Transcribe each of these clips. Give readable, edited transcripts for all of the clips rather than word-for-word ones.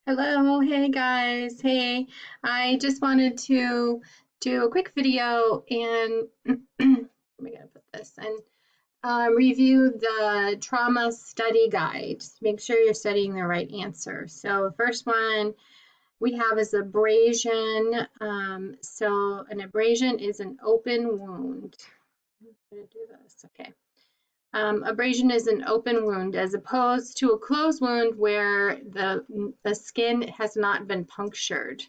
Hello, hey guys, hey. I just wanted to do a quick video and I'm gonna put this and review the trauma study guide. Just make sure you're studying the right answer. So the first one we have is abrasion. So an abrasion is an open wound. I'm gonna do this, okay. Abrasion is an open wound as opposed to a closed wound where the skin has not been punctured.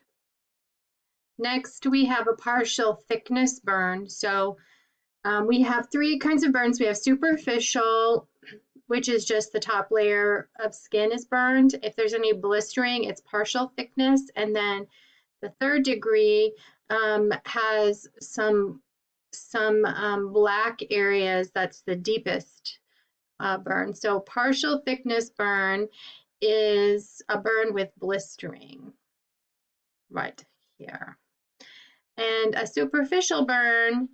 Next, we have a partial thickness burn. So we have three kinds of burns. We have superficial, which is just the top layer of skin is burned. If there's any blistering, it's partial thickness. And then the third degree has some black areas. That's the deepest burn. So partial thickness burn is a burn with blistering right here. And a superficial burn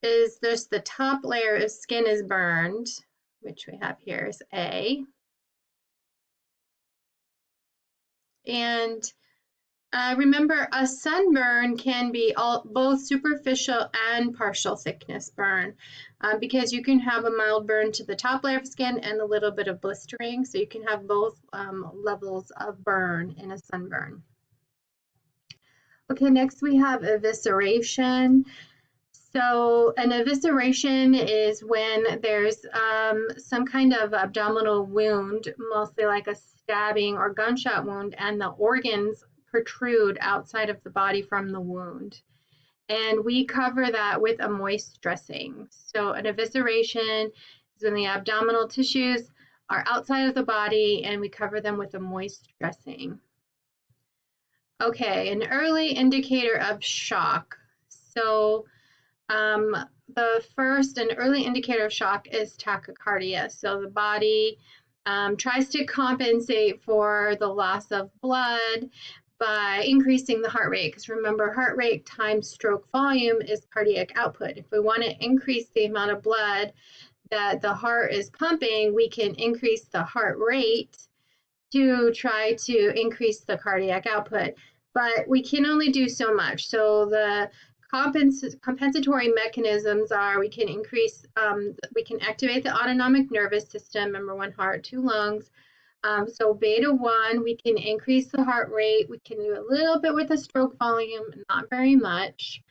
is just the top layer of skin is burned, which we have here is A. And remember, a sunburn can be both superficial and partial thickness burn because you can have a mild burn to the top layer of skin and a little bit of blistering. So you can have both levels of burn in a sunburn. Okay, next we have evisceration. So an evisceration is when there's some kind of abdominal wound, mostly like a stabbing or gunshot wound, and the organs protrude outside of the body from the wound. And we cover that with a moist dressing. So an evisceration is when the abdominal tissues are outside of the body and we cover them with a moist dressing. Okay, an early indicator of shock. So the first and early indicator of shock is tachycardia. So the body tries to compensate for the loss of blood by increasing the heart rate. Because remember, heart rate times stroke volume is cardiac output. If we want to increase the amount of blood that the heart is pumping, we can increase the heart rate to try to increase the cardiac output. But we can only do so much. So the compensatory mechanisms are we can activate the autonomic nervous system, remember, one heart, two lungs. So beta 1, we can increase the heart rate. We can do a little bit with the stroke volume, not very much.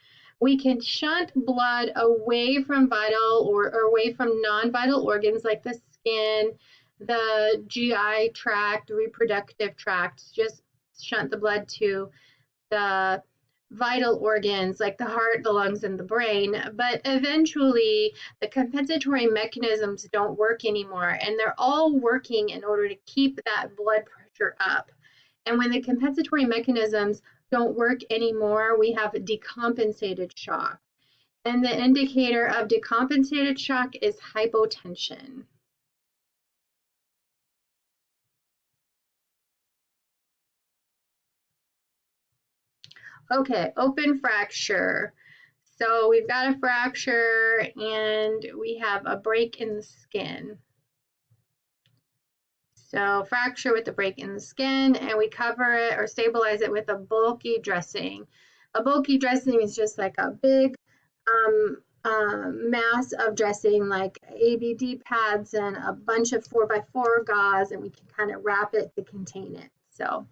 We can shunt blood away from vital or away from non-vital organs like the skin, the GI tract, the reproductive tract. Just shunt the blood to the vital organs like the heart, the lungs, and the brain. But eventually, the compensatory mechanisms don't work anymore, and they're all working in order to keep that blood pressure up. And when the compensatory mechanisms don't work anymore, we have decompensated shock. And the indicator of decompensated shock is hypotension. Okay, open fracture. So we've got a fracture and we have a break in the skin. So fracture with a break in the skin, and we cover it or stabilize it with a bulky dressing. A bulky dressing is just like a big mass of dressing, like ABD pads and a bunch of 4x4 gauze, and we can kind of wrap it to contain it. So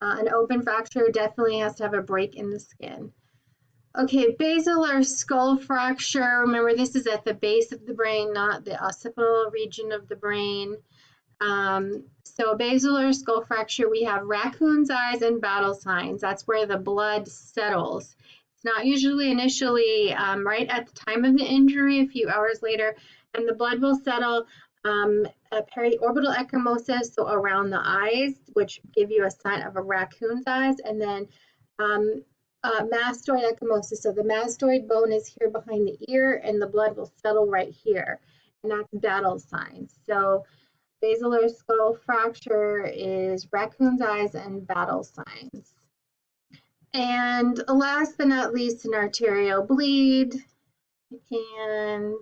an open fracture definitely has to have a break in the skin. Okay, basilar skull fracture. Remember, this is at the base of the brain, not the occipital region of the brain. So basilar skull fracture, we have raccoon's eyes and battle signs. That's where the blood settles. It's not usually initially right at the time of the injury, a few hours later, and the blood will settle at periorbital ecchymosis, so around the eyes, which give you a sign of a raccoon's eyes, and then mastoid ecchymosis. So the mastoid bone is here behind the ear, and the blood will settle right here, and that's battle signs. So basilar skull fracture is raccoon's eyes and battle signs. And last but not least, an arterial bleed. And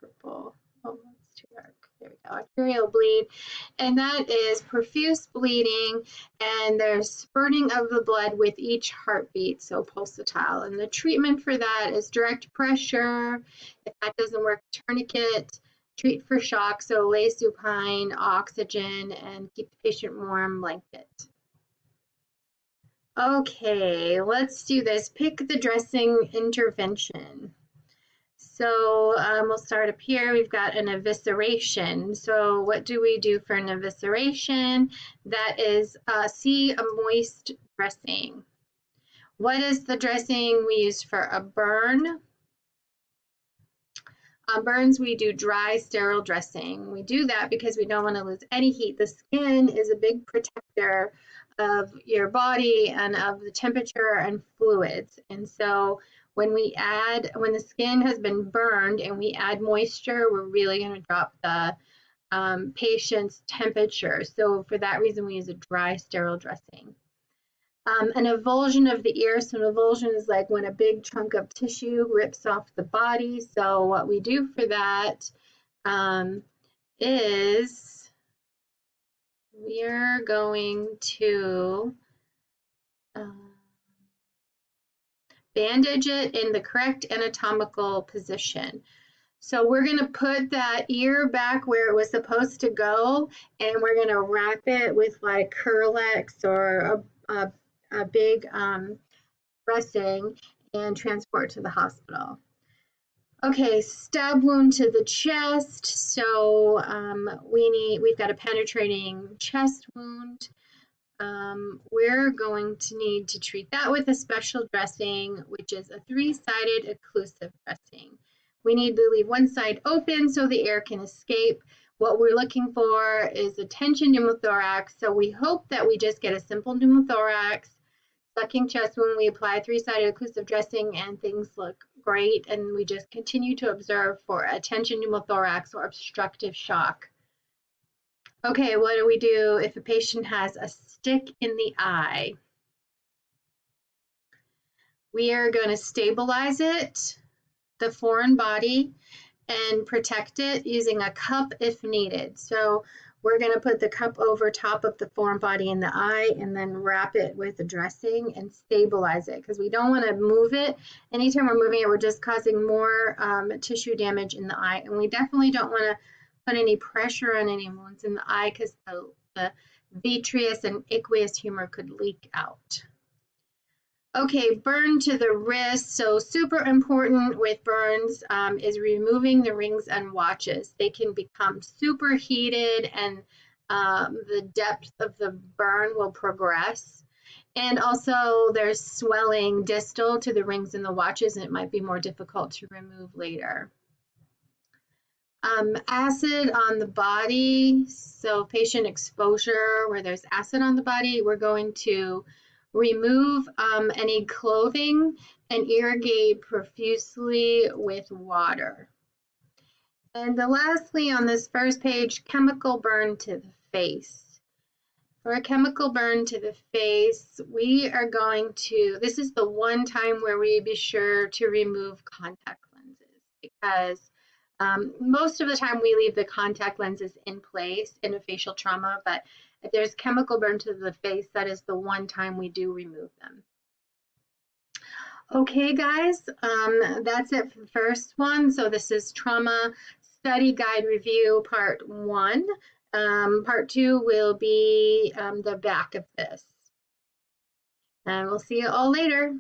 purple. Oh, that's too dark. there we go, arterial bleed, and that is profuse bleeding, and there's spurting of the blood with each heartbeat, so pulsatile. And the treatment for that is direct pressure. If that doesn't work, tourniquet. Treat for shock, so lay supine, oxygen, and keep the patient warm, blanket. Okay, let's do this. Pick the dressing intervention. So we'll start up here. We've got an evisceration. So what do we do for an evisceration? That is see a moist dressing. What is the dressing we use for a burn? On burns, we do dry, sterile dressing. We do that because we don't want to lose any heat. The skin is a big protector of your body and of the temperature and fluids. And so when the skin has been burned and we add moisture, we're really going to drop the patient's temperature. So for that reason, we use a dry, sterile dressing. An avulsion of the ear. So an avulsion is like when a big chunk of tissue rips off the body. So what we do for that is we're going to bandage it in the correct anatomical position. So we're going to put that ear back where it was supposed to go, and we're going to wrap it with like Curlex or a big dressing and transport to the hospital. Okay, stab wound to the chest. So we've got a penetrating chest wound. We're going to need to treat that with a special dressing, which is a 3-sided occlusive dressing. We need to leave one side open so the air can escape. What we're looking for is a tension pneumothorax. So we hope that we just get a simple pneumothorax, sucking chest wound. We apply 3-sided occlusive dressing and things look great. And we just continue to observe for a tension pneumothorax or obstructive shock. Okay, what do we do if a patient has a stick in the eye? We are going to stabilize it, the foreign body, and protect it using a cup if needed. So we're going to put the cup over top of the foreign body in the eye and then wrap it with the dressing and stabilize it because we don't want to move it. Anytime we're moving it, we're just causing more tissue damage in the eye. And we definitely don't want to put any pressure on any wounds in the eye because the vitreous and aqueous humor could leak out. Okay, burn to the wrist. So super important with burns is removing the rings and watches. They can become super heated and the depth of the burn will progress. And also there's swelling distal to the rings and the watches, and it might be more difficult to remove later. Acid on the body. So patient exposure where there's acid on the body, we're going to remove any clothing and irrigate profusely with water. And lastly, on this first page, chemical burn to the face. For a chemical burn to the face, we are going to, this is the one time where we be sure to remove contact lenses because most of the time we leave the contact lenses in place in a facial trauma, but if there's chemical burn to the face, that is the one time we do remove them. Okay, guys, that's it for the first one. So this is Trauma Study Guide Review Part 1. Part 2 will be the back of this. And we'll see you all later.